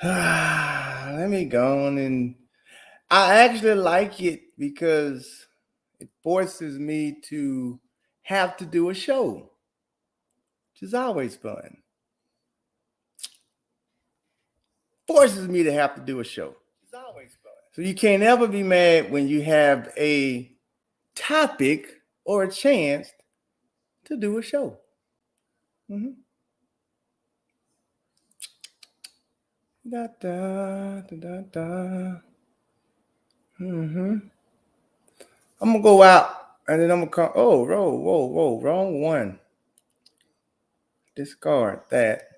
Let me go on, and I actually like it because it forces me to have to do a show, which is always fun. Forces me to have to do a show. It's always fun. So you can't ever be mad when you have a topic or a chance to do a show. Mm-hmm. Da da da da da. Mm-hmm. I'm gonna go out and then I'm gonna come. Oh, whoa, wrong one. Discard that.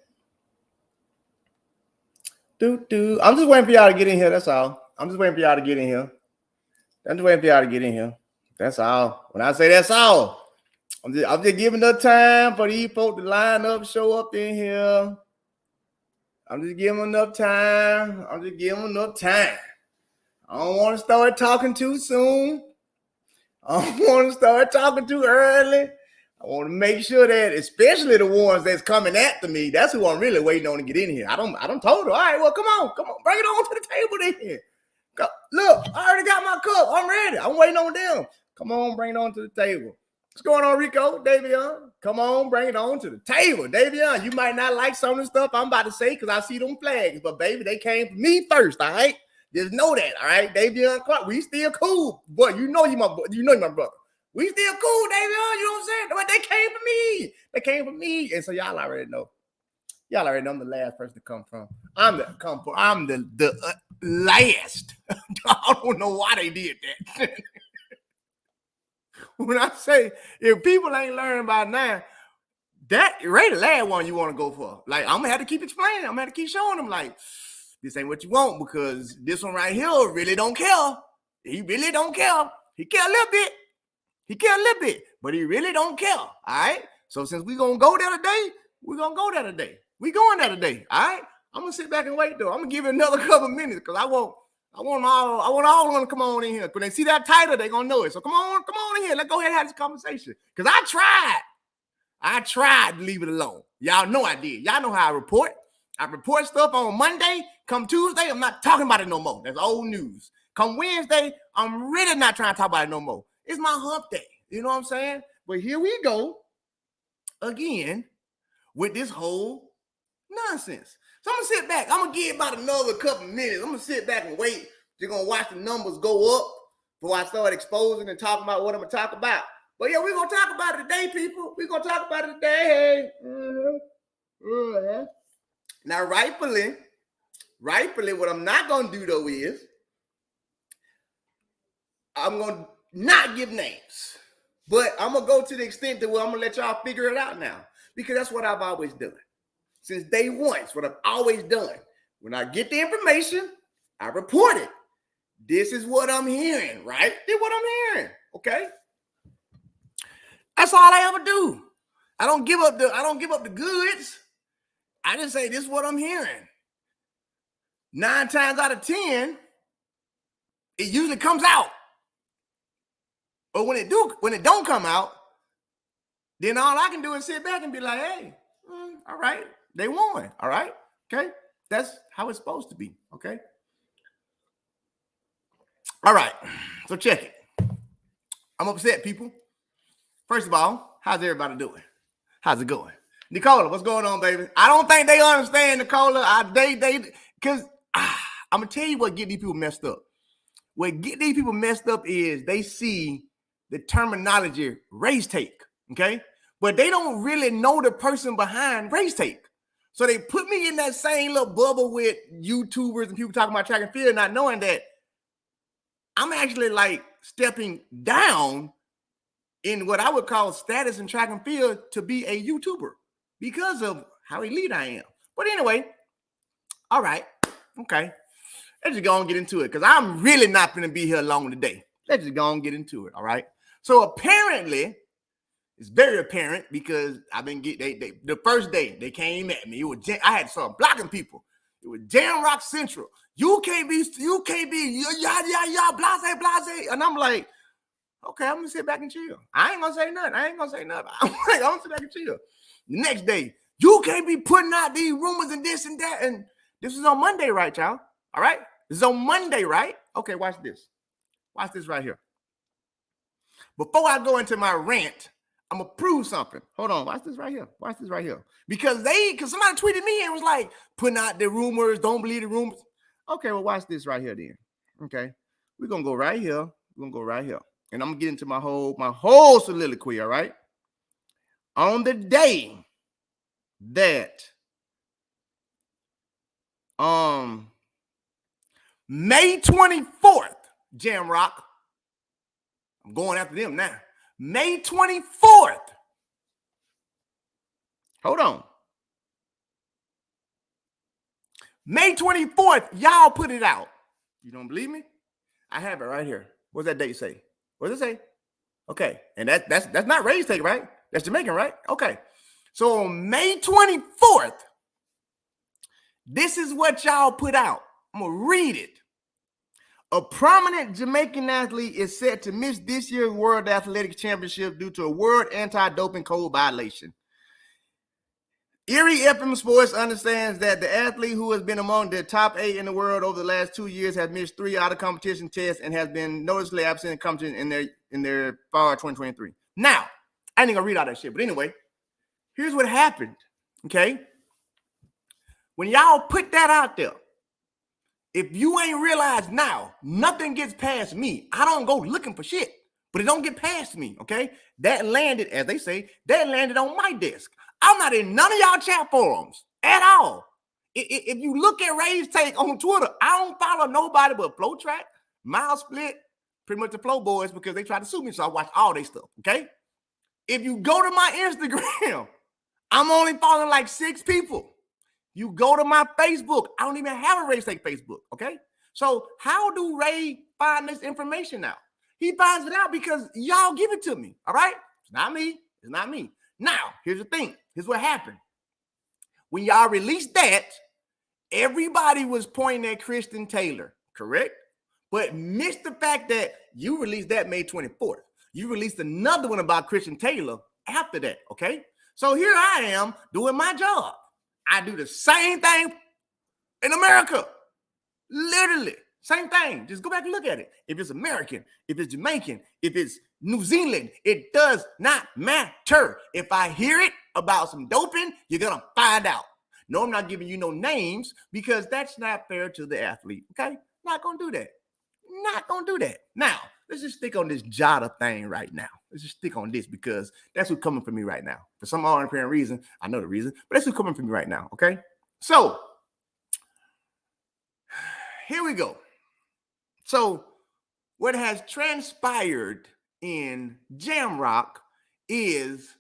Do. I'm just waiting for y'all to get in here. That's all. I'm just waiting for y'all to get in here. I'm just waiting for y'all to get in here. That's all. When I say that's all, I'm just giving enough time for these folks to line up, show up in here. I'm just giving enough time. I'm just giving enough time. I don't want to start talking too soon. I don't want to start talking too early. I want to make sure that, especially the ones that's coming after me, that's who I'm really waiting on to get in here. I don't told her, all right, well, come on, bring it on to the table then. Look, I already got my cup. I'm ready. I'm waiting on them. Come on, bring it on to the table. What's going on, Rico? Davion? Come on, bring it on to the table. Davion, you might not like some of the stuff I'm about to say because I see them flags, but baby, they came from me first, all right? Just know that, all right? Davion Clark, we still cool. But you know you my brother. We still cool, Davion, you know what I'm saying? But they came from me. They came from me. And so y'all already know. Y'all already know I'm the last person to come from. I'm the last. I don't know why they did that. When I say if people ain't learning by now, that Ray the last one you want to go for. Like I'm gonna have to keep explaining. I'm gonna have to keep showing them like this ain't what you want because this one right here really don't care. He really don't care. He care a little bit. He care a little bit, but he really don't care. All right. So since we gonna go there today, we gonna go there today. We going there today. All right. I'm gonna sit back and wait though. I'm gonna give it another couple minutes because I want all of them to come on in here. When they see that title, they gonna know it. So come on in here. Let's go ahead and have this conversation. Because I tried to leave it alone. Y'all know I did. Y'all know how I report. I report stuff on Monday. Come Tuesday, I'm not talking about it no more. That's old news. Come Wednesday, I'm really not trying to talk about it no more. It's my hump day. You know what I'm saying? But here we go again with this whole nonsense. So I'm gonna sit back. I'm gonna give about another couple minutes. I'm gonna sit back and wait. You're gonna watch the numbers go up before I start exposing and talking about what I'm gonna talk about. But yeah, we're gonna talk about it today, people. We're gonna talk about it today. Mm-hmm. Now, rightfully, what I'm not gonna do though is I'm gonna not give names, but I'm gonna go to the extent that where I'm gonna let y'all figure it out now because that's what I've always done. Since day one, it's what I've always done. When I get the information, I report it. This is what I'm hearing, right? This is what I'm hearing. Okay. That's all I ever do. I don't give up the goods. I just say this is what I'm hearing. 9 times out of 10, it usually comes out. But when it don't come out, then all I can do is sit back and be like, hey, all right. They won. All right. Okay. That's how it's supposed to be. Okay. All right. So check it. I'm upset, people. First of all, how's everybody doing? How's it going? Nicola, what's going on, baby? I don't think they understand, Nicola. Because I'm going to tell you what get these people messed up. What get these people messed up is they see the terminology race take. Okay. But they don't really know the person behind race take. So they put me in that same little bubble with YouTubers and people talking about track and field, not knowing that I'm actually like stepping down in what I would call status in track and field to be a YouTuber because of how elite I am. But anyway, all right, okay. Let's just go and get into it because I'm really not going to be here long today. Let's just go and get into it, all right? So apparently, it's very apparent because I've been the first day they came at me. I had to start blocking people. It was Jam Rock Central. You can't be, yeah, blase. And I'm like, okay, I'm gonna sit back and chill. I ain't gonna say nothing. I'm gonna sit back and chill. The next day, you can't be putting out these rumors and this and that. And This is on Monday, right, y'all? All right? This is on Monday, right? Okay, watch this. Watch this right here. Before I go into my rant, I'm gonna prove something. Hold on, watch this right here. Watch this right here. Because somebody tweeted me and was like, putting out the rumors, don't believe the rumors. Okay, well, watch this right here then. Okay. We're gonna go right here. We're gonna go right here. And I'm gonna get into my whole soliloquy, all right? On the day that May 24th, Jamrock. I'm going after them now. May 24th. Hold on. May 24th, y'all put it out. You don't believe me? I have it right here. What's that date say? What does it say? Okay. And that's not Ray's take, right? That's Jamaican, right? Okay. So on May 24th, this is what y'all put out. I'm going to read it. A prominent Jamaican athlete is set to miss this year's World Athletics Championship due to a world anti-doping code violation. Erie FM Sports understands that the athlete who has been among the top 8 in the world over the last 2 years has missed 3 out of competition tests and has been noticeably absent in competition in their fall 2023. Now, I ain't gonna read all that shit, but anyway, here's what happened. Okay, when y'all put that out there, if you ain't realized now, nothing gets past me. I don't go looking for shit, but it don't get past me. Okay, that landed, as they say, that landed on my desk. I'm not in none of y'all chat forums at all. If you look at Ray's take on Twitter, I don't follow nobody but Flow Track, Mile Split, pretty much the Flow Boys, because they tried to sue me, so I watch all their stuff, okay? If you go to my Instagram, I'm only following like 6 people. You go to my Facebook, I don't even have a Ray's Take Facebook, okay? So how do Ray find this information out? He finds it out because y'all give it to me, all right? It's not me. It's not me. Now, here's the thing. Here's what happened. When y'all released that, everybody was pointing at Kristen Taylor, correct? But missed the fact that you released that May 24th. You released another one about Kristen Taylor after that, okay? So here I am doing my job. I do the same thing in America. Literally, same thing. Just go back and look at it. If it's American, if it's Jamaican, if it's New Zealand, it does not matter. If I hear it about some doping, you're going to find out. No, I'm not giving you no names because that's not fair to the athlete, okay? Not going to do that. Not going to do that. Now, let's just stick on this JADA thing right now. Let's just stick on this because that's what's coming for me right now. For some apparent reason, I know the reason, but that's what's coming for me right now, okay? So, here we go. So, what has transpired in Jamrock is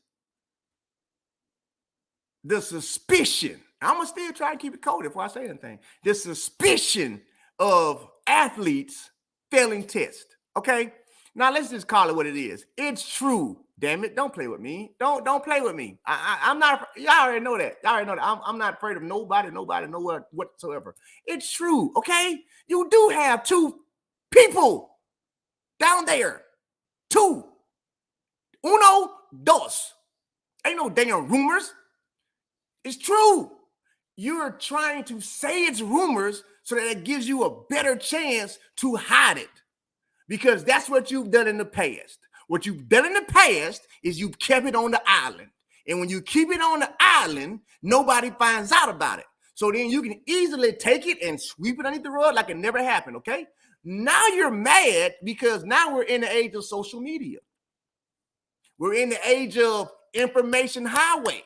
the suspicion. I'm going to still try to keep it coded before I say anything. The suspicion of athletes failing tests. Okay? Now, let's just call it what it is. It's true. Damn it. Don't play with me. Don't play with me. I'm not, y'all already know that. Y'all already know that. I'm not afraid of nobody, nowhere whatsoever. It's true. Okay? You do have 2 people down there. 2. Uno, dos. Ain't no damn rumors. It's true. You're trying to say it's rumors so that it gives you a better chance to hide it. Because that's what you've done in the past. What you've done in the past is you've kept it on the island. And when you keep it on the island, nobody finds out about it. So then you can easily take it and sweep it underneath the rug like it never happened, okay? Now you're mad because now we're in the age of social media. We're in the age of information highway.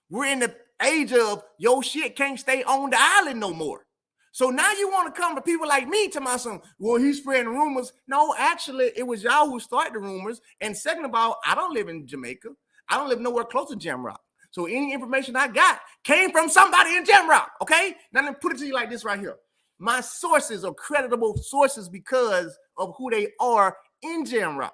We're in the age of your shit can't stay on the island no more. So now you want to come to people like me to my son, well, he's spreading rumors. No, actually, it was y'all who started the rumors. And second of all, I don't live in Jamaica. I don't live nowhere close to Jamrock. So any information I got came from somebody in Jamrock, okay? Now let me put it to you like this right here. My sources are creditable sources because of who they are in Jamrock.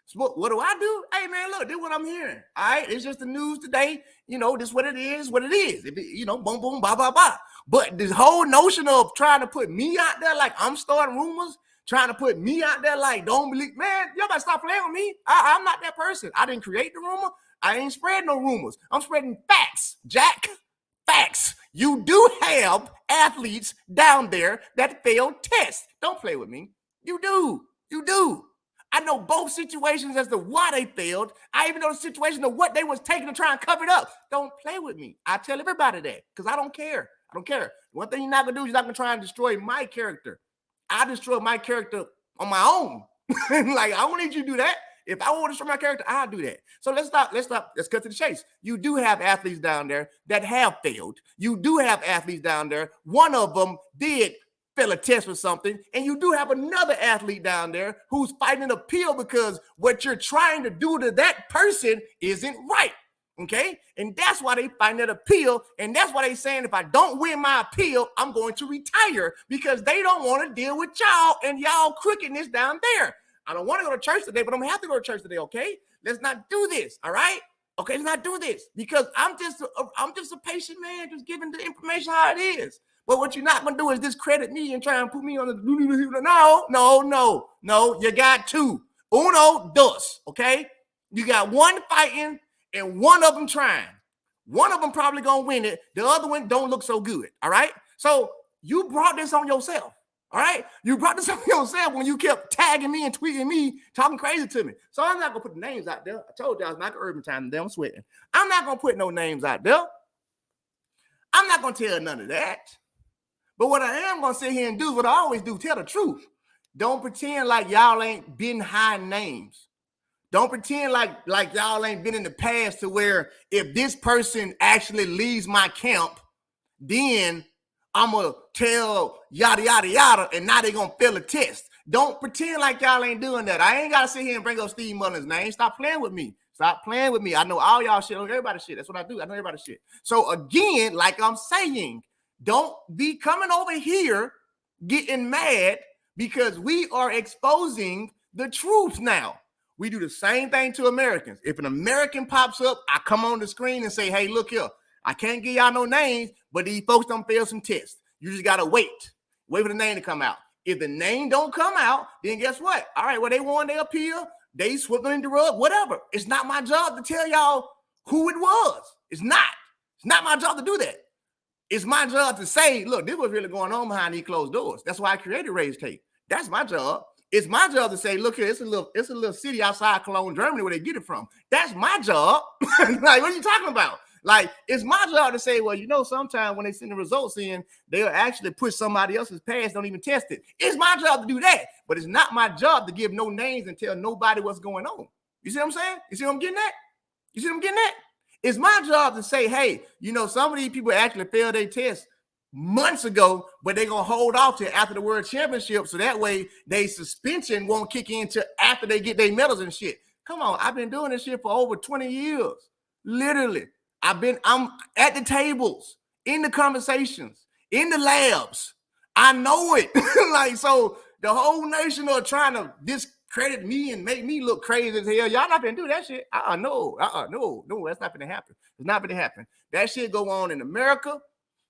So what do I do? Hey, man, look, this is what I'm hearing. All right, it's just the news today. You know, this is what it is, If it, you know, boom, boom, blah, blah, blah. But this whole notion of trying to put me out there like I'm starting rumors, trying to put me out there like don't believe, man, y'all better stop playing with me. I'm not that person. I didn't create the rumor. I ain't spreading no rumors. I'm spreading facts, Jack. Facts. You do have athletes down there that failed tests. Don't play with me. You do. You do. I know both situations as to why they failed. I even know the situation of what they was taking to try and cover it up. Don't play with me. I tell everybody that because I don't care. I don't care. One thing you're not going to do is you're not going to try and destroy my character. I destroy my character on my own. Like, I don't need you to do that. If I want to destroy my character, I'll do that. So let's stop. Let's cut to the chase. You do have athletes down there that have failed. You do have athletes down there. One of them did fail a test for something. And you do have another athlete down there who's fighting an appeal because what you're trying to do to that person isn't right. Okay? And that's why they find that appeal. And that's why they saying, if I don't win my appeal, I'm going to retire because they don't want to deal with y'all and y'all crookedness down there. I don't want to go to church today, but I'm going to have to go to church today, okay? Let's not do this, all right? Okay, let's not do this because I'm just a patient man just giving the information how it is. But what you're not going to do is discredit me and try and put me on the... No, you got two. Uno, dos, okay? You got one fighting and one of them trying. One of them probably going to win it. The other one don't look so good, all right? So you brought this on yourself. All right, you brought this up yourself when you kept tagging me and tweeting me, talking crazy to me. So I'm not gonna put the names out there. I told y'all it's not urban time today. I'm sweating. I'm not gonna put no names out there. I'm not gonna tell none of that. But what I am gonna sit here and do is what I always do: tell the truth. Don't pretend like y'all ain't been high names. Don't pretend like y'all ain't been in the past to where if this person actually leaves my camp, then I'm going to tell yada, yada, yada, and now they're going to fail a test. Don't pretend like y'all ain't doing that. I ain't got to sit here and bring up Steve Mullen's name. Stop playing with me. Stop playing with me. I know all y'all shit. I know everybody's shit. That's what I do. I know everybody's shit. So again, like I'm saying, don't be coming over here getting mad because we are exposing the truth now. We do the same thing to Americans. If an American pops up, I come on the screen and say, hey, look here. I can't give y'all no names, but these folks don't fail some tests. You just got to wait for the name to come out. If the name don't come out, then guess what? All right, well, they won their appeal. They swept in the rug, whatever. It's not my job to tell y'all who it was. It's not. It's not my job to do that. It's my job to say, look, this was really going on behind these closed doors. That's why I created Rage Tape. That's my job. It's my job to say, look here, it's a little city outside Cologne, Germany, where they get it from. That's my job. Like, what are you talking about? Like, it's my job to say, well, you know, sometimes when they send the results in, they'll actually push somebody else's pass, don't even test it. It's my job to do that, but it's not my job to give no names and tell nobody what's going on. You see what I'm saying? You see what I'm getting at? You see what I'm getting at? It's my job to say, hey, you know, some of these people actually failed their test months ago, but they're going to hold off till after the World Championship, so that way their suspension won't kick in till after they get their medals and shit. Come on, I've been doing this shit for over 20 years, literally. I'm at the tables, in the conversations, in the labs. I know it. Like, so the whole nation are trying to discredit me and make me look crazy as hell. Y'all not gonna do that shit. No, that's not gonna happen. It's not gonna happen. That shit go on in America.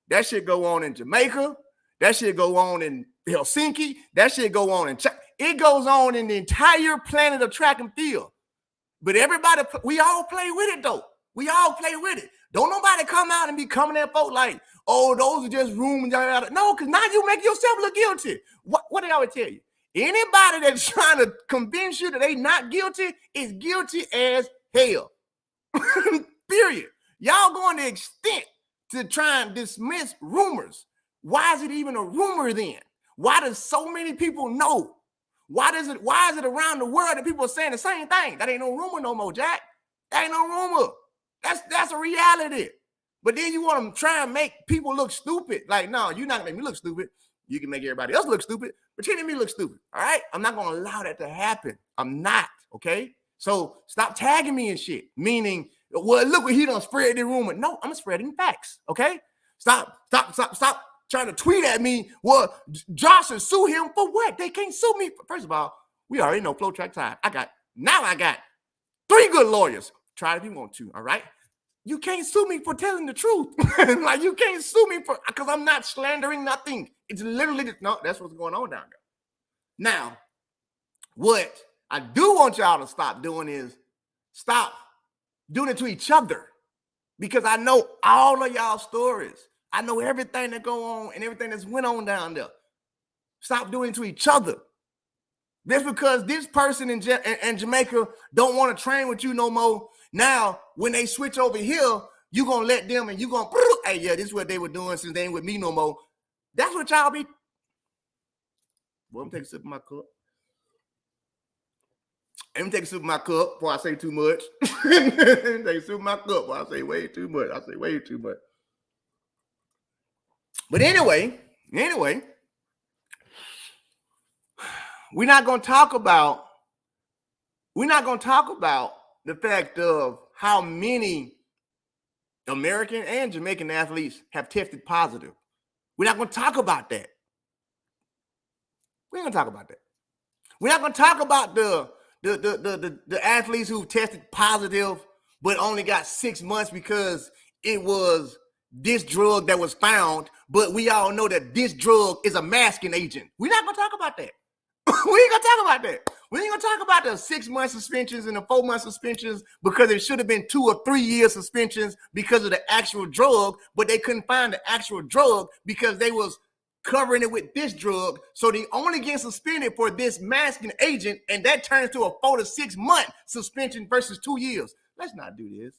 That shit go on in Jamaica. That shit go on in Helsinki. That shit go on in China. It goes on in the entire planet of track and field. But everybody, we all play with it though. We all play with it. Don't nobody come out and be coming at folk like, oh, those are just rumors. No, because now you make yourself look guilty. What they always tell you? Anybody that's trying to convince you that they not guilty is guilty as hell. Period. Y'all going to extent to try and dismiss rumors. Why is it even a rumor then? Why does so many people know? Why is it around the world that people are saying the same thing? That ain't no rumor no more, Jack. That ain't no rumor. That's a reality. But then you want to try and make people look stupid. Like, no, you're not going to make me look stupid. You can make everybody else look stupid. Pretend me look stupid. All right? I'm not going to allow that to happen. I'm not. Okay? So stop tagging me and shit. Meaning, well, look what he done spread the rumor. No, I'm spreading facts. Okay? Stop trying to tweet at me. Well, Josh and sue him for what? They can't sue me. First of all, we already know flow track time. I got 3 good lawyers. Try it if you want to, all right? You can't sue me for telling the truth. Like, you can't sue me because I'm not slandering nothing. It's literally, no, that's what's going on down there. Now, what I do want y'all to stop doing is stop doing it to each other, because I know all of y'all stories. I know everything that go on and everything that's went on down there. Stop doing it to each other. Just because this person in Jamaica don't want to train with you no more. Now, when they switch over here, you gonna let them and you gonna, hey, yeah, this is what they were doing since they ain't with me no more. That's what y'all be. Well, I'm taking a sip of my cup. Let me take a sip of my cup before I say too much. Take a sip of my cup before I say way too much. I say way too much. But anyway, we're not gonna talk about the fact of how many American and Jamaican athletes have tested positive. We're not going to talk about that. We ain't going to talk about that. We're not going to talk about the athletes who tested positive but only got 6 months because it was this drug that was found, but we all know that this drug is a masking agent. We're not going to talk about that. We ain't gonna talk about that. We ain't gonna talk about the 6 month suspensions and the 4 month suspensions because it should have been 2 or 3 year suspensions because of the actual drug, but they couldn't find the actual drug because they was covering it with this drug. So they only get suspended for this masking agent, and that turns to a 4 to 6 month suspension versus 2 years. Let's not do this.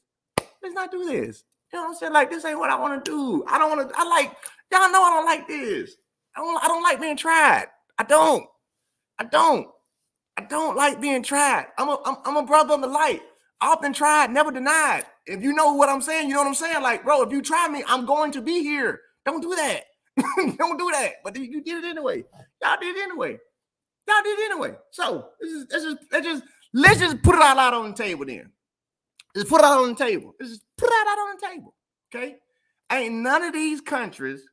Let's not do this. You know what I'm saying? Like, this ain't what I want to do. I don't want to. Y'all know I don't like this. I don't like being tried. I don't like being tried. I'm a brother of the light. Often tried, never denied. If you know what I'm saying, you know what I'm saying? Like, bro, if you try me, I'm going to be here. Don't do that. Don't do that. But you did it anyway. Y'all did it anyway. So let's just put it all out on the table then. Just put it out on the table. Just put it out on the table. Okay? Ain't none of these countries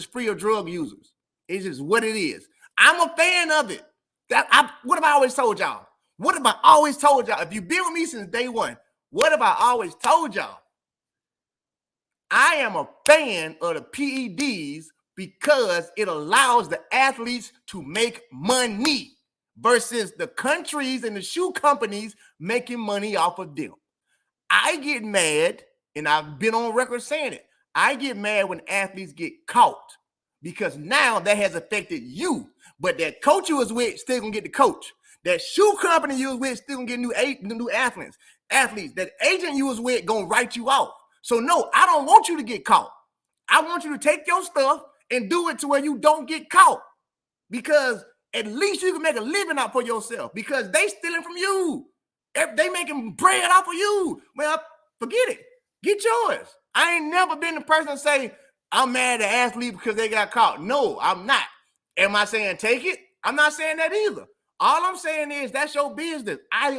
free of drug users. It's just what it is. I'm a fan of it. What have I always told y'all? If you've been with me since day one, what have I always told y'all? I am a fan of the PEDs because it allows the athletes to make money versus the countries and the shoe companies making money off of them. I get mad, and I've been on record saying it. I get mad when athletes get caught because now that has affected you. But that coach you was with still gonna get the coach. That shoe company you was with still gonna get new athletes. That agent you was with gonna write you off. So no, I don't want you to get caught. I want you to take your stuff and do it to where you don't get caught. Because at least you can make a living out for yourself because they stealing from you. They making bread off of you. Well, forget it. Get yours. I ain't never been the person to say, I'm mad at athlete because they got caught. No, I'm not. Am I saying take it? I'm not saying that either. All I'm saying is that's your business. I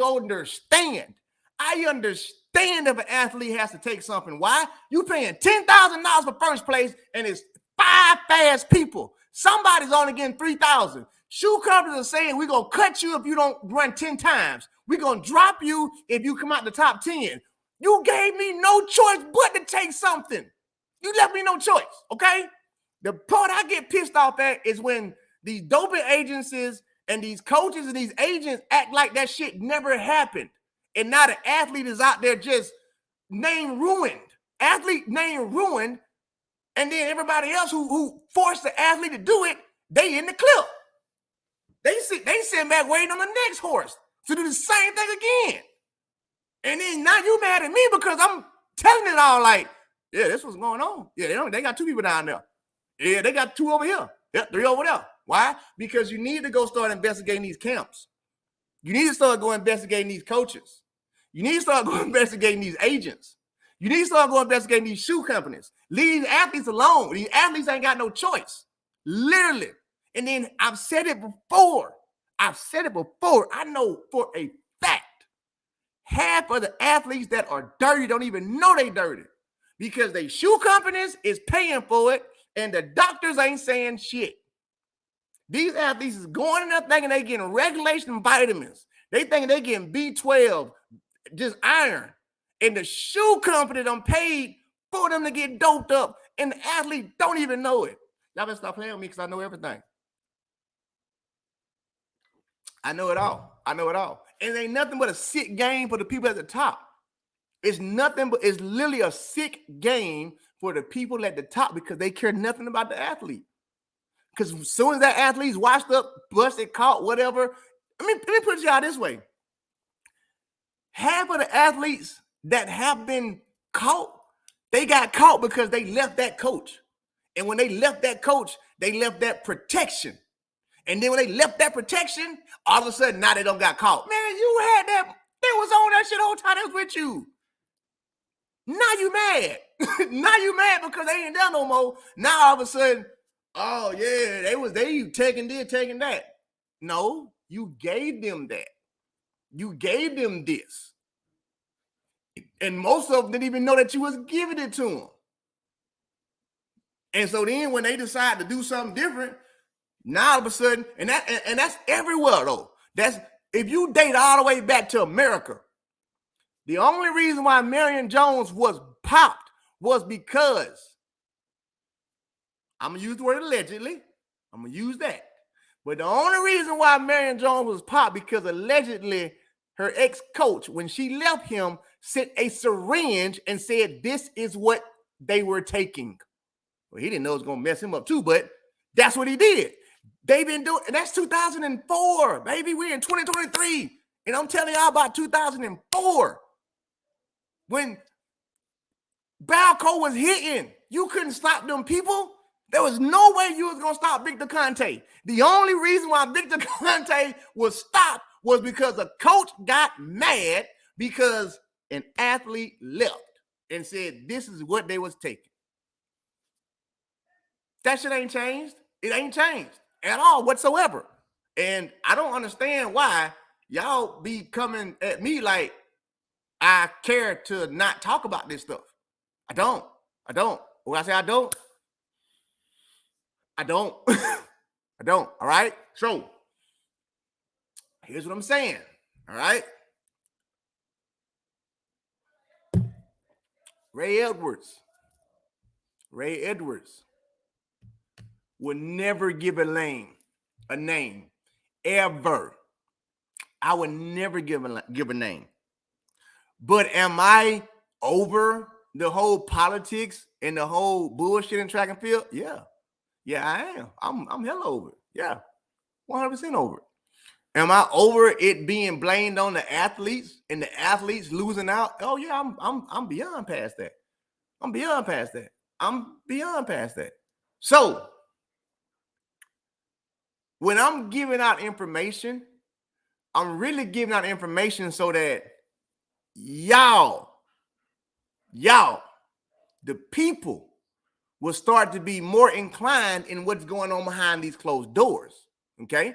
understand if an athlete has to take something. Why? You paying $10,000 for first place and it's 5 fast people. Somebody's only getting 3,000. Shoe companies are saying we're going to cut you if you don't run 10 times. We're going to drop you if you come out the top 10. You gave me no choice but to take something. You left me no choice, okay? The part I get pissed off at is when these doping agencies and these coaches and these agents act like that shit never happened. And now the athlete is out there just name ruined. Athlete name ruined. And then everybody else who forced the athlete to do it, they in the clip. They sit back waiting on the next horse to do the same thing again. And then now you mad at me because I'm telling it all like, yeah, this what's going on. Yeah, they got 2 people down there. Yeah, they got 2 over here. Yeah, 3 over there. Why? Because you need to go start investigating these camps. You need to start going investigating these coaches. You need to start going investigating these agents. You need to start going investigating these shoe companies. Leave these athletes alone. These athletes ain't got no choice. Literally. And then I've said it before. I know for a fact, half of the athletes that are dirty don't even know they dirty because they shoe companies is paying for it and the doctors ain't saying shit. These athletes is going in there thinking they getting regulation vitamins. They thinking they getting B12, just iron. And the shoe company done paid for them to get doped up and the athlete don't even know it. Y'all better stop playing with me because I know everything. I know it all. And it ain't nothing but a sick game for the people at the top. It's nothing but, it's literally a sick game for the people at the top because they care nothing about the athlete. Because as soon as that athlete's washed up, busted, caught, whatever, let me put y'all this way. Half of the athletes that have been caught, they got caught because they left that coach. And when they left that coach, they left that protection. And then when they left that protection, all of a sudden, now they don't got caught. Man, you had that, they was on that shit the whole time they was with you. Now you mad. Now you mad because they ain't done no more. Now all of a sudden, oh yeah, they taking this, taking that. No, you gave them that. You gave them this. And most of them didn't even know that you was giving it to them. And so then when they decide to do something different, now all of a sudden, and that's everywhere though. That's if you date all the way back to America, the only reason why Marion Jones was popped was because, I'm gonna use the word allegedly. I'm gonna use that. But the only reason why Marion Jones was popped because allegedly her ex-coach, when she left him, sent a syringe and said this is what they were taking. Well, he didn't know it was gonna mess him up too, but that's what he did. They've been doing, and that's 2004, baby. We're in 2023, and I'm telling y'all about 2004 when Balco was hitting. You couldn't stop them people. There was no way you was gonna stop Victor Conte. The only reason why Victor Conte was stopped was because a coach got mad because an athlete left and said this is what they was taking. That shit ain't changed. It ain't changed at all whatsoever. And I don't understand why y'all be coming at me like I care to not talk about this stuff. I don't. When I say I don't, I don't. All right? So, here's what I'm saying. All right? Ray Edwards would never give a name, ever. I would never give a name. But am I over the whole politics and the whole bullshit in track and field? Yeah, I am. I'm hella over it. Yeah, 100% over it. Am I over it being blamed on the athletes and the athletes losing out? Oh yeah, I'm beyond past that. I'm beyond past that. So when I'm giving out information, I'm really giving out information so that y'all, the people, will start to be more inclined in what's going on behind these closed doors, okay?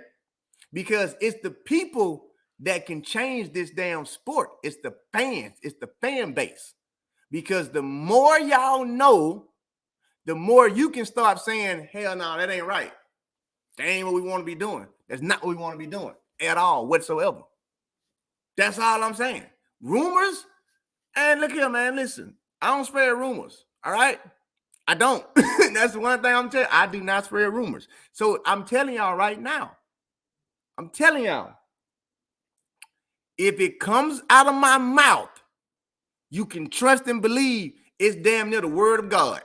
Because it's the people that can change this damn sport. It's the fans. It's the fan base. Because the more y'all know, the more you can start saying, hell no, that ain't right. That ain't what we want to be doing. That's not what we want to be doing at all whatsoever. That's all I'm saying. Rumors, and look here, man, listen. I don't spread rumors, all right? I don't. That's the one thing I'm telling you. I do not spread rumors. So I'm telling y'all right now, if it comes out of my mouth, you can trust and believe it's damn near the word of God.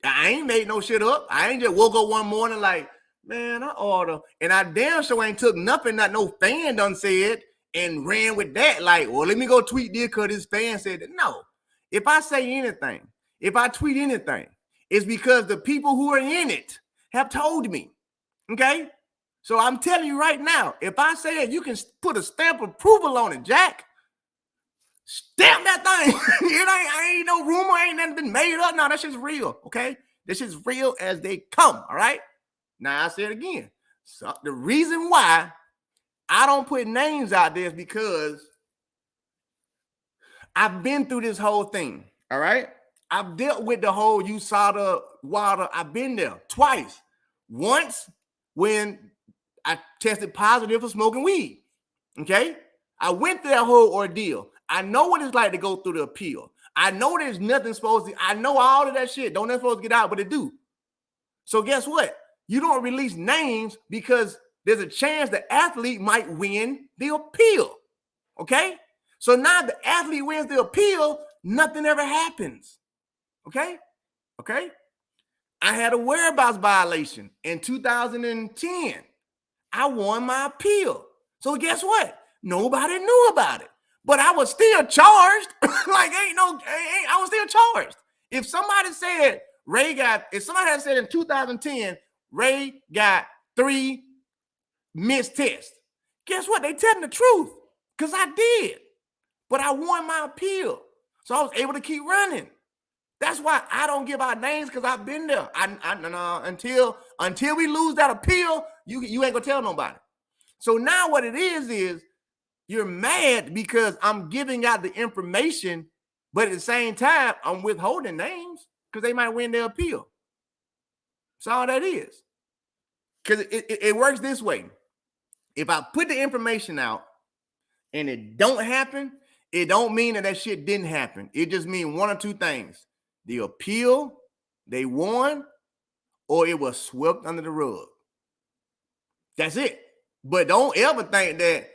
I ain't made no shit up. I ain't just woke up one morning like, man, I order. And I damn sure ain't took nothing that no fan done said and ran with that. Like, well, let me go tweet this because this fan said that. No. If I say anything, if I tweet anything, it's because the people who are in it have told me. Okay? So I'm telling you right now, if I say it, you can put a stamp of approval on it, Jack. Stamp that thing. I ain't no rumor, ain't nothing been made up. No, that shit's real, okay? This shit's real as they come, all right? Now, I say it again. So the reason why I don't put names out there is because I've been through this whole thing, all right? I've dealt with the whole USADA, WADA. I've been there twice. Once when I tested positive for smoking weed, okay? I went through that whole ordeal. I know what it's like to go through the appeal. I know there's nothing supposed to, I know all of that shit. Don't nothing supposed to get out, but it do. So guess what? You don't release names because there's a chance the athlete might win the appeal, okay? So now the athlete wins the appeal, nothing ever happens. Okay? I had a whereabouts violation in 2010. I won my appeal. So guess what? Nobody knew about it. But I was still charged. I was still charged. If somebody said if somebody had said in 2010, Ray got 3 missed tests, guess what? They telling the truth because I did. But I won my appeal. So I was able to keep running. That's why I don't give out names because I've been there. Until we lose that appeal, you ain't gonna tell nobody. So now what it is you're mad because I'm giving out the information, but at the same time, I'm withholding names because they might win their appeal. That's all that is. Because it works this way. If I put the information out and it don't happen, it don't mean that shit didn't happen. It just means one or two things. The appeal, they won, or it was swept under the rug. That's it. But don't ever think that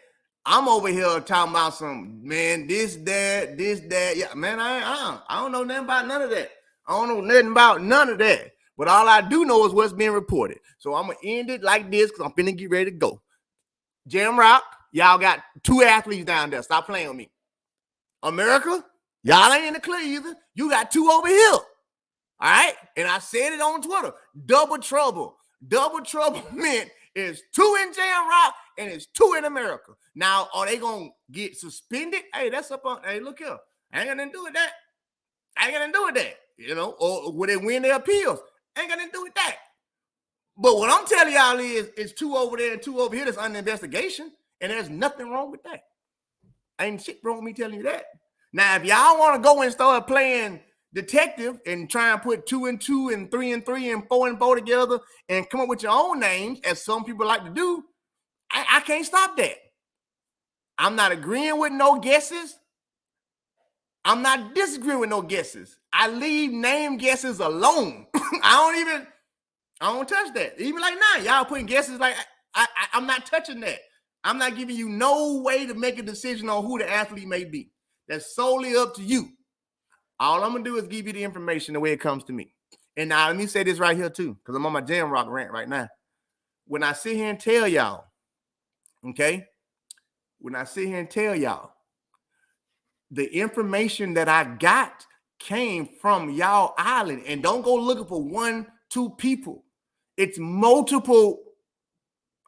I'm over here talking about some, man, this, that. Yeah, man, I don't know nothing about none of that. I don't know nothing about none of that. But all I do know is what's being reported. So I'm going to end it like this because I'm finna get ready to go. Jamrock, y'all got 2 athletes down there. Stop playing with me. America, y'all ain't in the clear either. You got 2 over here. All right? And I said it on Twitter. Double trouble. Double trouble meant it's 2 in Jamrock and it's 2 in America. Now, are they going to get suspended? Hey, that's up on, hey, look here. I ain't got nothing to do with that. I ain't got nothing to do with that. You know, or will they win their appeals? Ain't got nothing to do with that. But what I'm telling y'all is it's 2 over there and 2 over here that's under investigation, and there's nothing wrong with that. Ain't shit wrong with me telling you that. Now, if y'all want to go and start playing detective and try and put 2 and 2 and 3 and 3 and 4 and 4 together and come up with your own names, as some people like to do, I can't stop that. I'm not agreeing with no guesses. I'm not disagreeing with no guesses. I leave name guesses alone. I don't touch that. Even like now, y'all putting guesses like I'm not touching that. I'm not giving you no way to make a decision on who the athlete may be. That's solely up to you. All I'm gonna do is give you the information the way it comes to me. And now let me say this right here too, because I'm on my Jamrock rant right now. When I sit here and tell y'all, okay, the information that I got came from y'all island, and don't go looking for 1, 2 people. It's multiple.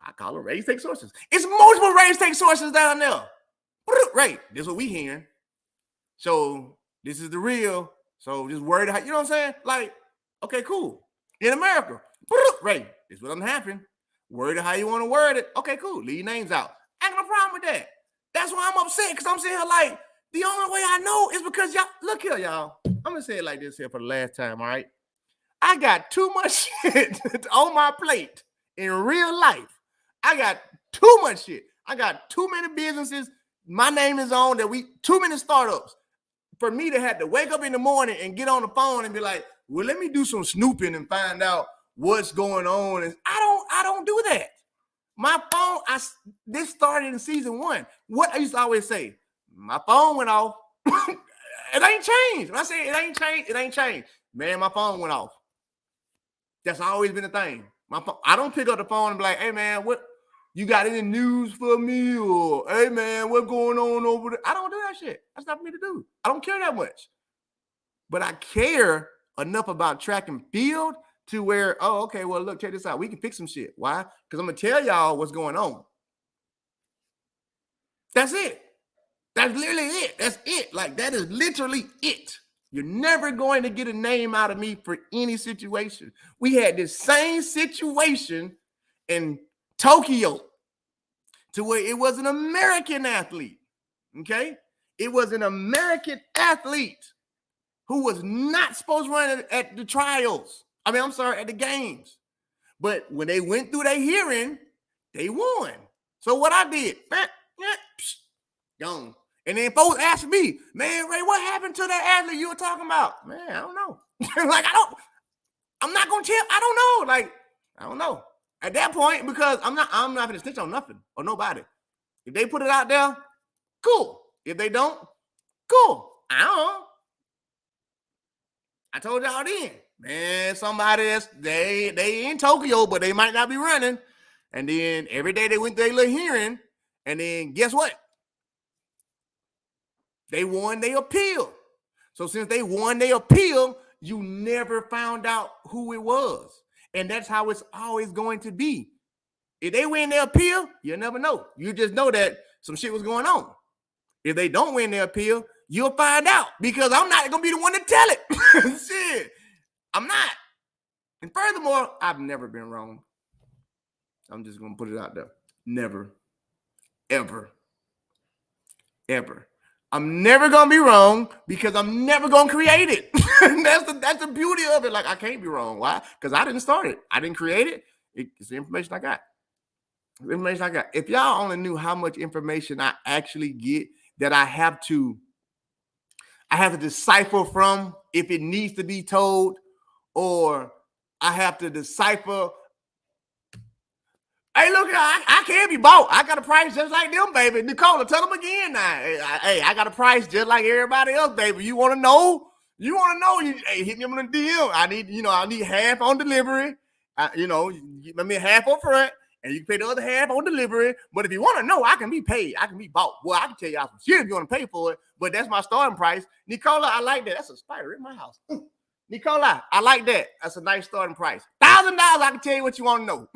I call them raise take sources. It's multiple raise take sources down there. Right, this is what we hearing. So this is the real. So just worried how, you know what I'm saying? Like, okay, cool. In America, right, this is what I'm happening. Worried how you want to word it. Okay, cool. Leave names out. I ain't no problem with that. That's why I'm upset, because I'm sitting here like, the only way I know is because y'all, look here, y'all. I'm going to say it like this here for the last time, all right? I got too much shit on my plate in real life. I got too much shit. I got too many businesses my name is on too many startups for me to have to wake up in the morning and get on the phone and be like, well, let me do some snooping and find out what's going on. And I don't do that. My phone, this started in season 1. What I used to always say, my phone went off. It ain't changed. When I say it ain't changed, it ain't changed. Man, my phone went off. That's always been a thing. My phone, I don't pick up the phone and be like, hey man, what you got any news for me? Or hey man, what's going on over there? I don't do that shit. That's not for me to do. I don't care that much. But I care enough about track and field to where, oh, okay, well, look, check this out. We can fix some shit. Why? Because I'm going to tell y'all what's going on. That's it. That's literally it. That's it. Like, that is literally it. You're never going to get a name out of me for any situation. We had this same situation in Tokyo to where it was an American athlete, okay? It was an American athlete who was not supposed to run at the trials. At the games. But when they went through their hearing, they won. So what I did, gone. And then folks asked me, man, Ray, what happened to that athlete you were talking about? Man, I don't know. Like, I'm not going to tell. I don't know. Like, I don't know. At that point, because I'm not going to snitch on nothing or nobody. If they put it out there, cool. If they don't, cool. I don't know. I told y'all then, man, somebody that's they in Tokyo, but they might not be running. And then every day they went to their little hearing, and then guess what? They won their appeal. So since they won their appeal, you never found out who it was. And that's how it's always going to be. If they win their appeal, you'll never know. You just know that some shit was going on. If they don't win their appeal, you'll find out, because I'm not going to be the one to tell it. Shit, I'm not. And furthermore, I've never been wrong. I'm just going to put it out there. Never, ever, ever. I'm never going to be wrong because I'm never going to create it. That's the beauty of it. Like, I can't be wrong. Why? Because I didn't start it. I didn't create it. It's the information I got. The information I got. If y'all only knew how much information I actually get that I have to decipher from if it needs to be told, or I have to decipher. Hey, look, I can't be bought. I got a price just like them, baby. Nicola, tell them again now. Hey, I got a price just like everybody else, baby. You want to know? Hey, hit me on the DM. I need half on delivery. Let me half up front, and you can pay the other half on delivery. But if you want to know, I can be paid. I can be bought. Well, I can tell y'all some shit if you want to pay for it, but that's my starting price. Nicola, I like that. That's a spider in my house. Nicola, I like that. That's a nice starting price. $1,000, I can tell you what you want to know.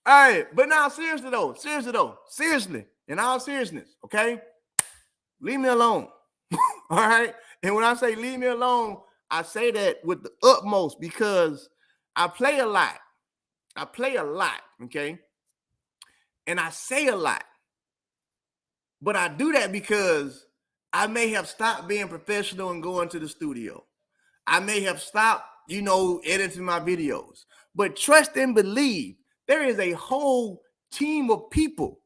Hey, but now seriously, in all seriousness, okay? Leave me alone. All right? And when I say leave me alone, I say that with the utmost, because I play a lot. Okay? And I say a lot. But I do that because I may have stopped being professional and going to the studio. I may have stopped, editing my videos. But trust and believe, there is a whole team of people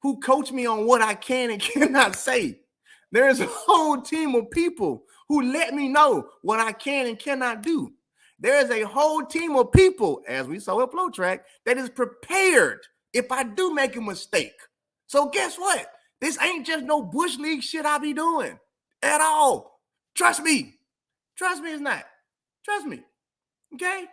who coach me on what I can and cannot say. There is a whole team of people who let me know what I can and cannot do. There is a whole team of people, as we saw at Flow Track, that is prepared if I do make a mistake. So guess what? This ain't just no Bush League shit I be doing at all. Trust me. It's not. Trust me. Okay?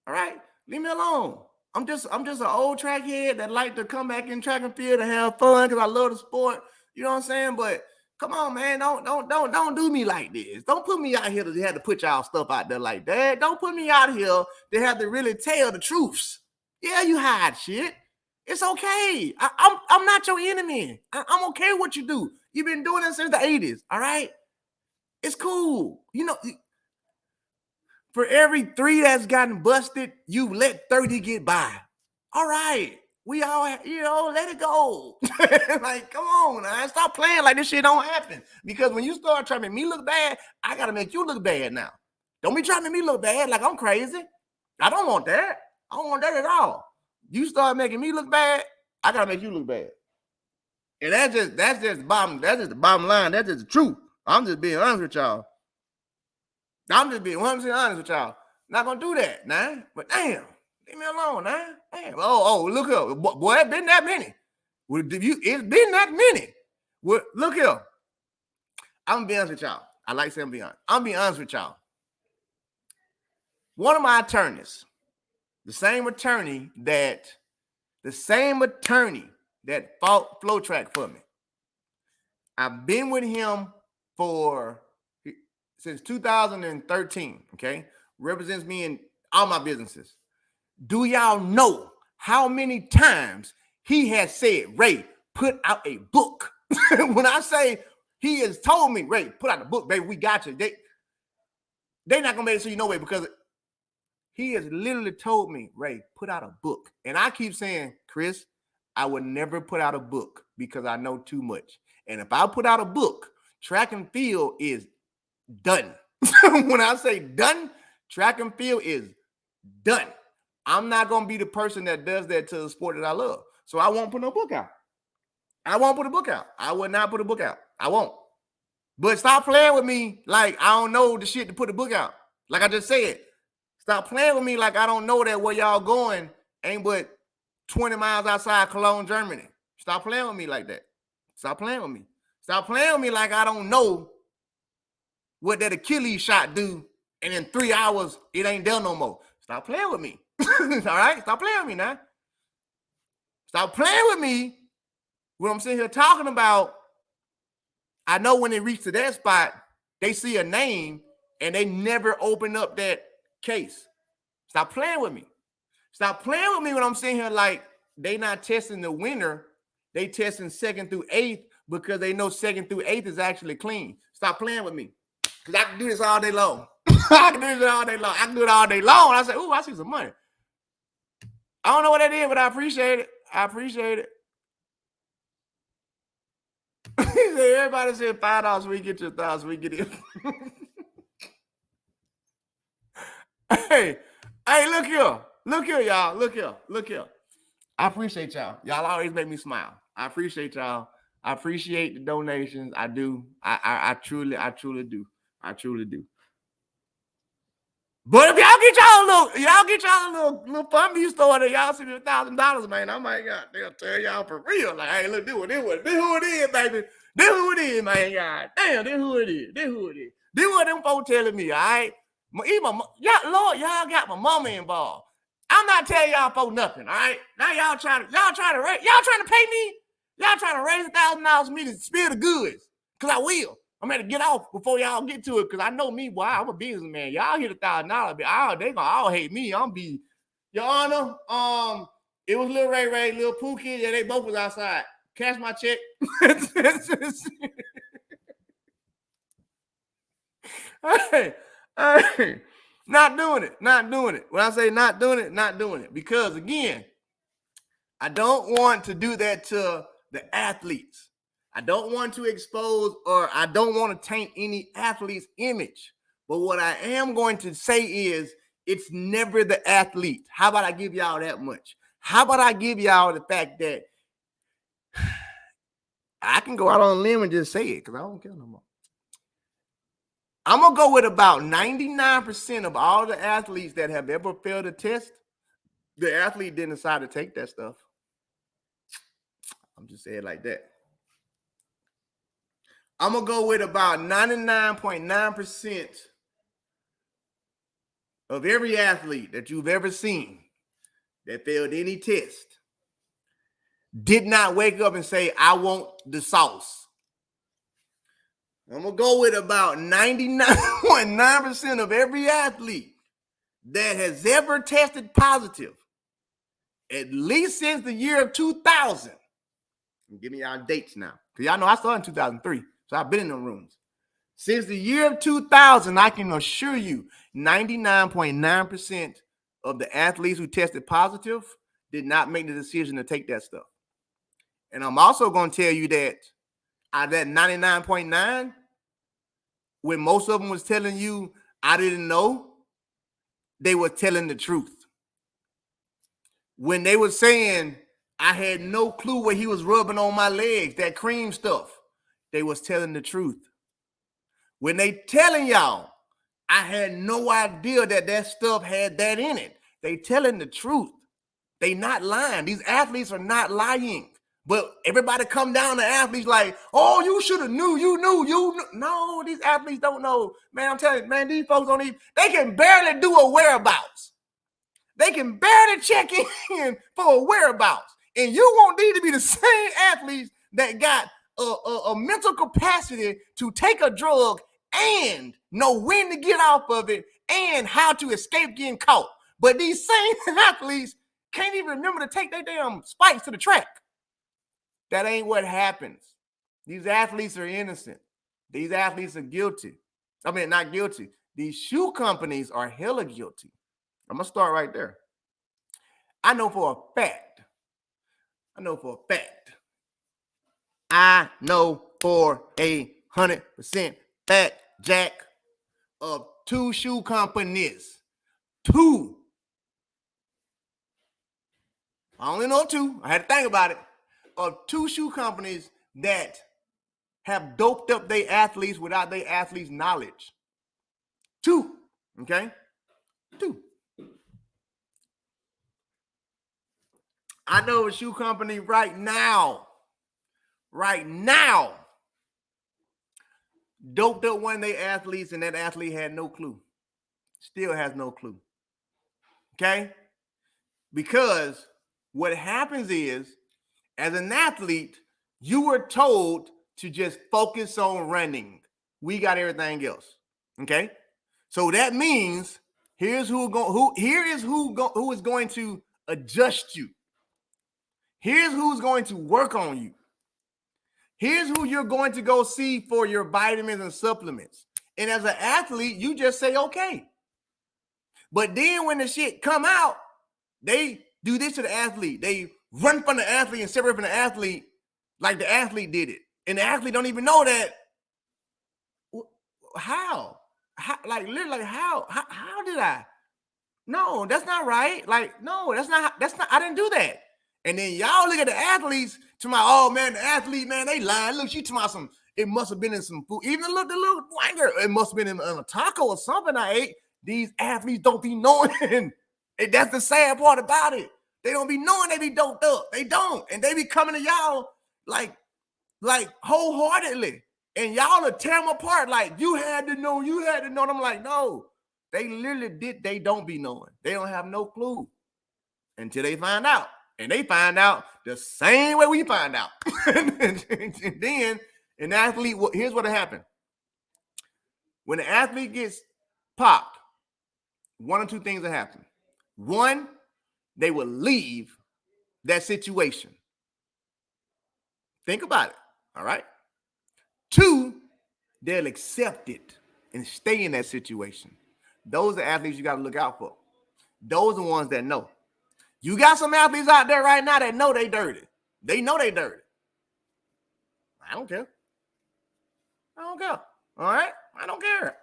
All right? Leave me alone. I'm just an old track head that like to come back in track and field and have fun because I love the sport. You know what I'm saying? But come on, man. Don't do me like this. Don't put me out here to have to put y'all stuff out there like that. Don't put me out here to have to really tell the truths. Yeah, you hide shit. It's okay. I'm not your enemy. I'm okay with what you do. You've been doing it since the 80s. All right? It's cool. For every 3 that's gotten busted, you let 30 get by. All right. We all, let it go. Like, come on, man. Stop playing like this shit don't happen. Because when you start trying to make me look bad, I got to make you look bad now. Don't be trying to make me look bad like I'm crazy. I don't want that. I don't want that at all. You start making me look bad, I got to make you look bad. And that's just the bottom line. That's just the truth. I'm just being honest with y'all. I'm just being 100% honest with y'all. Not gonna do that, nah. But damn, leave me alone, nah. Damn. Oh, look here, boy, it's been that many. It's been that many. Well, look here. I'm gonna be honest with y'all. I like saying be honest. I'm gonna be honest with y'all. One of my attorneys, the same attorney that fought Flow Track for me. I've been with him since 2013, okay? Represents me in all my businesses. Do y'all know how many times he has said, Ray, put out a book? When I say he has told me, Ray, put out a book, baby, we got you. They're not gonna make it so you know it, because he has literally told me, Ray, put out a book. And I keep saying, Chris, I would never put out a book because I know too much. And if I put out a book, track and field is done. When I say done, track and field is done. I'm not going to be the person that does that to the sport that I love. So I won't put no book out. I won't put a book out. I will not put a book out. I won't. But stop playing with me like I don't know the shit to put a book out. Like I just said, stop playing with me like I don't know that where y'all going ain't but 20 miles outside Cologne, Germany. Stop playing with me like that. Stop playing with me. Stop playing with me like I don't know what that Achilles shot do, and in 3 hours, it ain't there no more. Stop playing with me. All right? Stop playing with me now. Stop playing with me when I'm sitting here talking about, I know when they reach to that spot, they see a name and they never open up that case. Stop playing with me. Stop playing with me when I'm sitting here like they not testing the winner. They testing 2nd through 8th because they know 2nd through 8th is actually clean. Stop playing with me. Because I can do this all day long. I can do this all day long. I can do it all day long. And I say, ooh, I see some money. I don't know what that is, but I appreciate it. I appreciate it. He said, everybody said $5 we get you $1,000 we get it. Hey, look here. Look here, y'all. Look here. Look here. I appreciate y'all. Y'all always make me smile. I appreciate y'all. I appreciate the donations. I do. I truly do. I truly do. But if y'all get y'all little fun me store that y'all see me $1,000, man, I might they'll tell y'all for real. Like, hey, look, this who it is, baby. This who it is, man. God damn, this who it is. This who it is. This what them folks telling me, all right? Lord, y'all got my mama involved. I'm not telling y'all folks nothing, all right? Now y'all trying to pay me? Y'all trying to raise $1,000 for me to spill the goods. Cause I will. I'm gonna get off before y'all get to it, because I know me, boy. I'm a businessman. Y'all hit $1,000, they gonna all hate me. I'm be, Your Honor. It was Lil Ray, Lil Pookie, and they both was outside. Cash my check. hey, not doing it. When I say not doing it, because again, I don't want to do that to the athletes. I don't want to expose, or I don't want to taint any athlete's image. But what I am going to say is, it's never the athlete. How about I give y'all that much? How about I give y'all the fact that I can go out on a limb and just say it, because I don't care no more. I'm going to go with about 99% of all the athletes that have ever failed a test, the athlete didn't decide to take that stuff. I'm just saying it like that. I'm going to go with about 99.9% of every athlete that you've ever seen that failed any test did not wake up and say, I want the sauce. I'm going to go with about 99.9% of every athlete that has ever tested positive, at least since the year of 2000. Give me y'all dates now, because y'all know I started in 2003, so I've been in them rooms. Since the year of 2000, I can assure you 99.9% of the athletes who tested positive did not make the decision to take that stuff. And I'm also going to tell you that out of that 99.9, when most of them was telling you, I didn't know, they were telling the truth. When they were saying, I had no clue what he was rubbing on my legs, that cream stuff, they was telling the truth. When they telling y'all, I had no idea that stuff had that in it, they telling the truth. They not lying. These athletes are not lying. But everybody come down to athletes like, oh, you should have knew, you knew. No, these athletes don't know. Man, I'm telling you, man, these folks don't even, they can barely do a whereabouts. They can barely check in for a whereabouts. And you won't need to be the same athletes that got a mental capacity to take a drug and know when to get off of it and how to escape getting caught. But these same athletes can't even remember to take their damn spikes to the track. That ain't what happens. These athletes are innocent. These athletes are guilty. I mean, not guilty. These shoe companies are hella guilty. I'm going to start right there. I know for a fact. I know for a 100% fact, Jack, of 2 shoe companies. 2. I only know 2. I had to think about it. Of 2 shoe companies that have doped up their athletes without their athletes' knowledge. 2. Okay? 2. I know a shoe company right now doped up one of their athletes, and that athlete had no clue. Still has no clue. Okay? Because what happens is, as an athlete, you were told to just focus on running. We got everything else. Okay? So that means here's who is going to adjust you. Here's who's going to work on you. Here's who you're going to go see for your vitamins and supplements. And as an athlete, you just say, okay. But then when the shit come out, they do this to the athlete. They run from the athlete and separate from the athlete like the athlete did it. And the athlete don't even know that. How? Like, literally, how did I? No, that's not right. Like, no, that's not, I didn't do that. And then y'all look at the athletes to my, oh man, the athlete, man, they lying. Look, she to my some, it must have been in some food. Even the little wanger, it must have been in a taco or something I ate. These athletes don't be knowing. And that's the sad part about it. They don't be knowing they be doped up. They don't. And they be coming to y'all like wholeheartedly. And y'all will tear them apart like, you had to know. And I'm like, no. They literally did. They don't be knowing. They don't have no clue until they find out. And they find out the same way we find out. And then an athlete, here's what happened. When an athlete gets popped, one or two things will happen. One, they will leave that situation. Think about it. All right. Two, they'll accept it and stay in that situation. Those are athletes you got to look out for. Those are the ones that know. You got some athletes out there right now that know they dirty. They know they dirty. I don't care. All right? I don't care.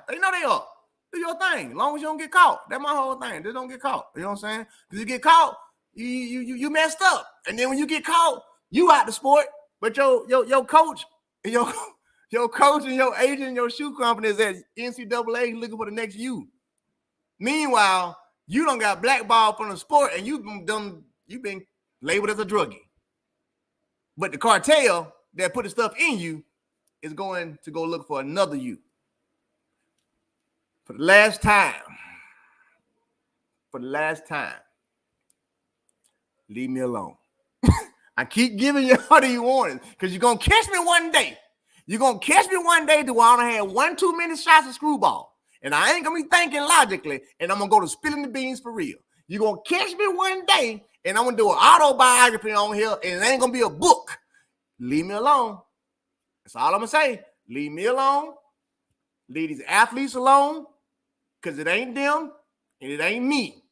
They know they are. Do your thing. As long as you don't get caught. That's my whole thing. Just don't get caught. You know what I'm saying? Because you get caught, you messed up. And then when you get caught, you out the sport. But your coach and your coach and your agent and your shoe company is at NCAA looking for the next you. Meanwhile, you don't got blackballed from the sport and you've been labeled as a druggie. But the cartel that put the stuff in you is going to go look for another you. For the last time, leave me alone. I keep giving you all these warnings because you're going to catch me one day. You're going to catch me one day till I had 1 too many shots of screwball. And I ain't going to be thinking logically, and I'm going to go to spilling the beans for real. You're going to catch me one day, and I'm going to do an autobiography on here, and it ain't going to be a book. Leave me alone. That's all I'm going to say. Leave me alone. Leave these athletes alone, because it ain't them, and it ain't me.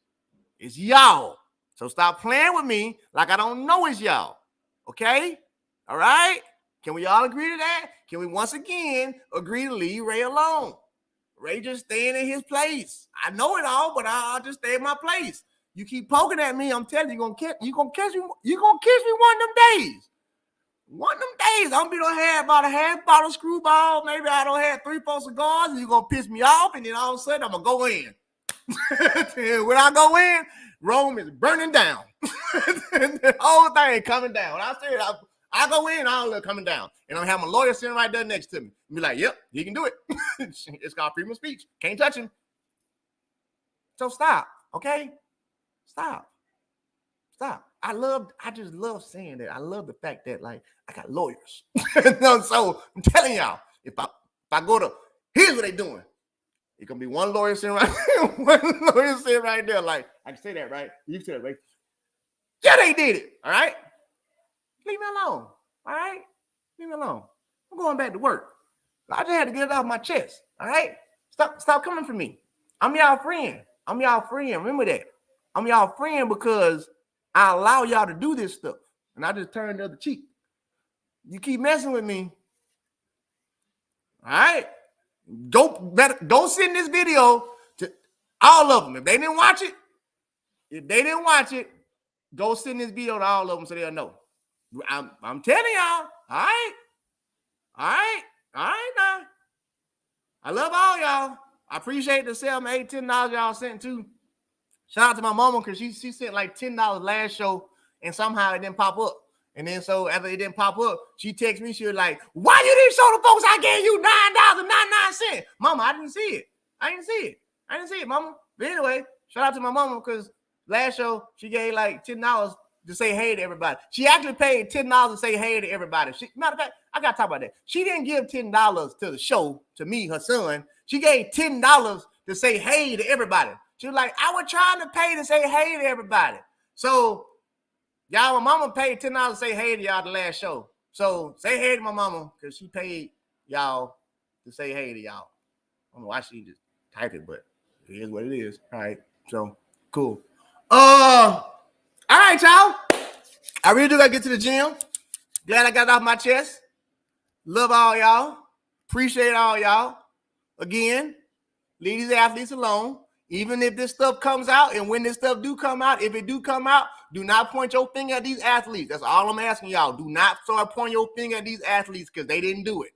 It's y'all. So stop playing with me like I don't know it's y'all. Okay? All right? Can we all agree to that? Can we once again agree to leave Ray alone? Ray just staying in his place. I know it all, but I'll just stay in my place. You keep poking at me, I'm telling you, you're gonna catch me one of them days. One of them days, I'm gonna be done have about a half bottle of screwball. Maybe I don't have 3-4 cigars, and you're gonna piss me off, and then all of a sudden I'm gonna go in. When I go in, Rome is burning down. The whole thing coming down. I said I go in, all of it coming down. And I'm having a lawyer sitting right there next to me. Be like, yep, he can do it. It's called freedom of speech. Can't touch him. So stop, okay? Stop. I just love saying that. I love the fact that, like, I got lawyers. So I'm telling y'all, if I go to, here's what they doing. It's gonna be one lawyer sitting right there, one lawyer sitting right there. Like, I can say that, right? You can say that, right? Yeah, they did it. All right. Leave me alone. All right? Leave me alone. I'm going back to work. I just had to get it off my chest. All right? Stop coming for me. I'm y'all friend. Remember that. I'm y'all friend because I allow y'all to do this stuff. And I just turn the other cheek. You keep messing with me. All right? Go send this video to all of them. If they didn't watch it, go send this video to all of them so they'll know. I'm telling y'all. All right now. I love all y'all. I appreciate the $7, $8, $10 y'all sent too. Shout out to my mama because she sent like $10 last show and somehow it didn't pop up. And then so after it didn't pop up, she texted me. She was like, "Why you didn't show the folks I gave you $9.99? Mama, I didn't see it. I didn't see it, Mama." But anyway, shout out to my mama because last show she gave like $10 to say hey to everybody. She actually paid $10 to say hey to everybody. Matter of fact, I gotta talk about that. She didn't give $10 to the show to me, her son. She gave $10 to say hey to everybody. She was like, "I was trying to pay to say hey to everybody." So y'all, my mama paid $10 to say hey to y'all the last show. So say hey to my mama because she paid y'all to say hey to y'all. I don't know why she just typed it, but it is what it is. All right. So cool. All right, y'all. I really do gotta get to the gym. Glad I got it off my chest. Love all y'all. Appreciate all y'all. Again, leave these athletes alone. Even if this stuff comes out, and when this stuff do come out, if it do come out, do not point your finger at these athletes. That's all I'm asking y'all. Do not start pointing your finger at these athletes because they didn't do it.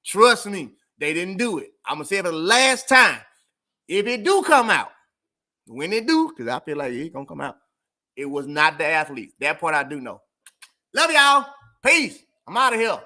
Trust me, they didn't do it. I'm going to say it for the last time. If it do come out, when it do, because I feel like it's going to come out, it was not the athletes. That part I do know. Love y'all. Peace. I'm out of here.